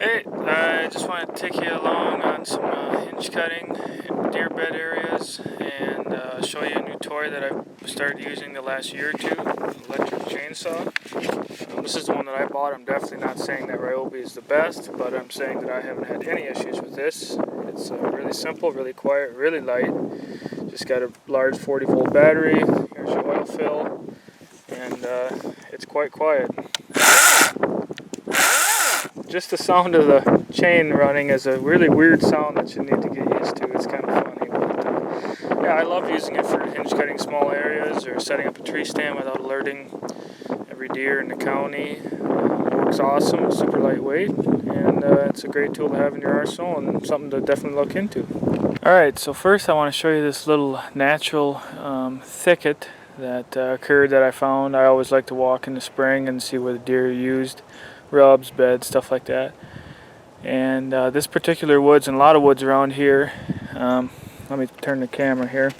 Hey, I just want to take you along on some hinge cutting, deer bed areas, and show you a new toy that I've started using the last year or two, electric chainsaw. This is the one that I bought. I'm definitely not saying that Ryobi is the best, but I'm saying that I haven't had any issues with this. It's really simple, really quiet, really light. Just got a large 40-volt battery. Here's your oil fill, and it's quite quiet. Just the sound of the chain running is a really weird sound that you need to get used to. It's kind of funny, but yeah, I love using it for hinge cutting small areas or setting up a tree stand without alerting every deer in the county. Works awesome, super lightweight, and it's a great tool to have in your arsenal and something to definitely look into. Alright, so first I want to show you this little natural thicket that occurred that I found. I always like to walk in the spring and see where the deer are used. Rubs, beds, stuff like that. And this particular woods, and a lot of woods around here, let me turn the camera here.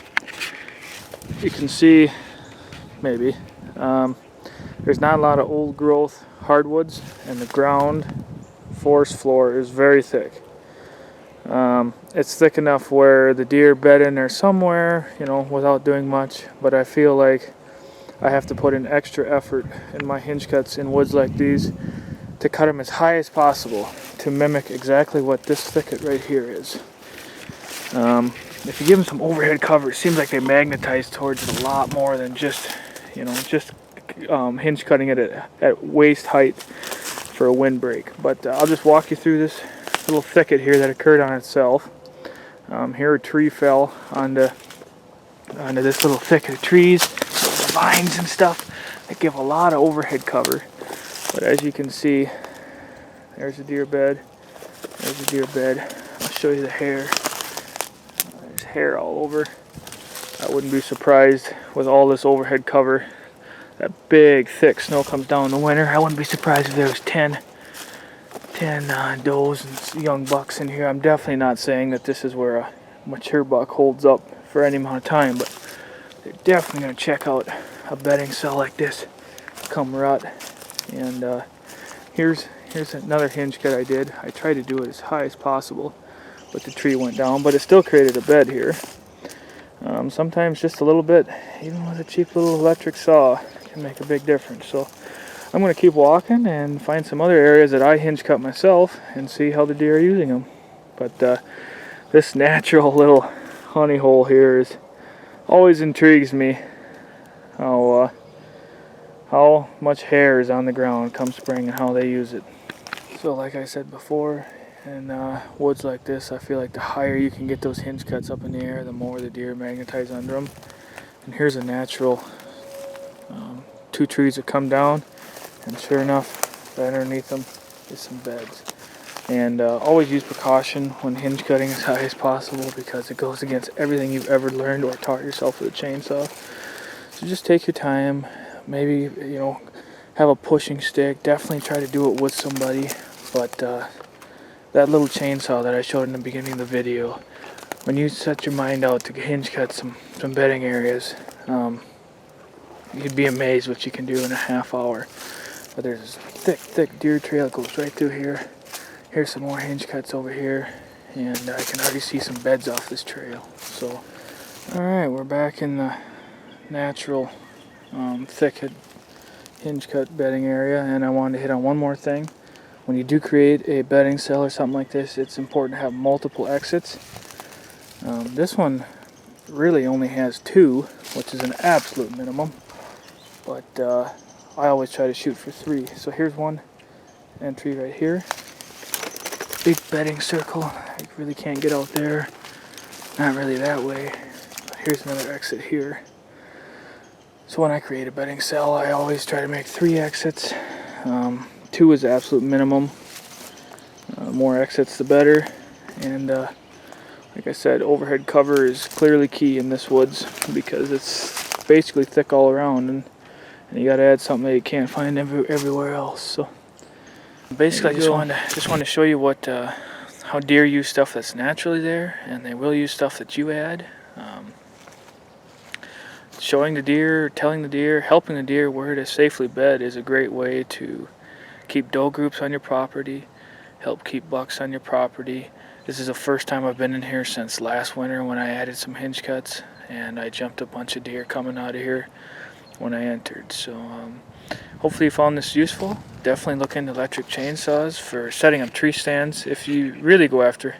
You can see, maybe, there's not a lot of old growth hardwoods, and the ground forest floor is very thick. It's thick enough where the deer bed in there somewhere, you know, without doing much, but I feel like I have to put in extra effort in my hinge cuts in woods like these to cut them as high as possible to mimic exactly what this thicket right here is. If you give them some overhead cover, it seems like they magnetize towards it a lot more than just, you know, hinge cutting it at waist height for a windbreak. But I'll just walk you through this little thicket here that occurred on itself. Here a tree fell onto this little thicket of trees, the vines and stuff that give a lot of overhead cover. But as you can see, there's a deer bed. There's a deer bed. I'll show you the hair. There's hair all over. I wouldn't be surprised with all this overhead cover. That big, thick snow comes down in the winter. I wouldn't be surprised if there was 10 does and young bucks in here. I'm definitely not saying that this is where a mature buck holds up for any amount of time, but they're definitely going to check out a bedding cell like this come rut. And here's another hinge cut I did. I tried to do it as high as possible, but the tree went down, but it still created a bed here. Sometimes just a little bit, even with a cheap little electric saw, can make a big difference. So I'm going to keep walking and find some other areas that I hinge cut myself and see how the deer are using them. But this natural little honey hole here always intrigues me. How much hair is on the ground come spring and how they use it. So like I said before, in woods like this, I feel like the higher you can get those hinge cuts up in the air, the more the deer magnetize under them. And here's a natural two trees that come down, and sure enough, right underneath them is some beds. And always use precaution when hinge cutting as high as possible, because it goes against everything you've ever learned or taught yourself with a chainsaw. So just take your time. Maybe, you know, have a pushing stick. Definitely try to do it with somebody. But that little chainsaw that I showed in the beginning of the video, when you set your mind out to hinge cut some bedding areas, you'd be amazed what you can do in a half hour. But there's this thick deer trail that goes right through here. Here's some more hinge cuts over here, and I can already see some beds off this trail. So, alright, we're back in the natural thicket hinge cut bedding area, and I wanted to hit on one more thing. When you do create a bedding cell or something like this, it's important to have multiple exits. This one really only has 2, which is an absolute minimum, but I always try to shoot for 3. So here's one entry right here, big bedding circle. I really can't get out there, not really that way. But here's another exit here. So when I create a bedding cell, I always try to make 3 exits. 2 is the absolute minimum. More exits the better. And like I said, overhead cover is clearly key in this woods, because it's basically thick all around, and you got to add something that you can't find everywhere else. So basically, I just wanted to show you how deer use stuff that's naturally there, and they will use stuff that you add. Showing the deer, telling the deer, helping the deer where to safely bed is a great way to keep doe groups on your property help keep bucks on your property. This is the first time I've been in here since last winter when I added some hinge cuts, and I jumped a bunch of deer coming out of here when I entered. So hopefully you found this useful. Definitely look into electric chainsaws for setting up tree stands. If you really go after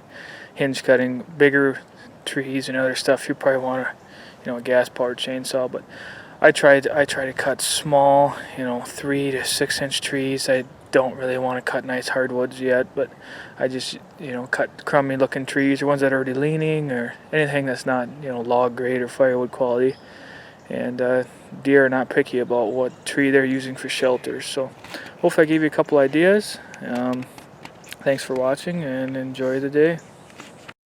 hinge cutting bigger trees and other stuff, you probably want a gas-powered chainsaw. But I try to cut small, 3 to 6 inch trees. I don't really want to cut nice hardwoods yet, but I just cut crummy looking trees or ones that are already leaning or anything that's not log grade or firewood quality. And deer are not picky about what tree they're using for shelters. So hopefully I gave you a couple ideas. Thanks for watching and enjoy the day.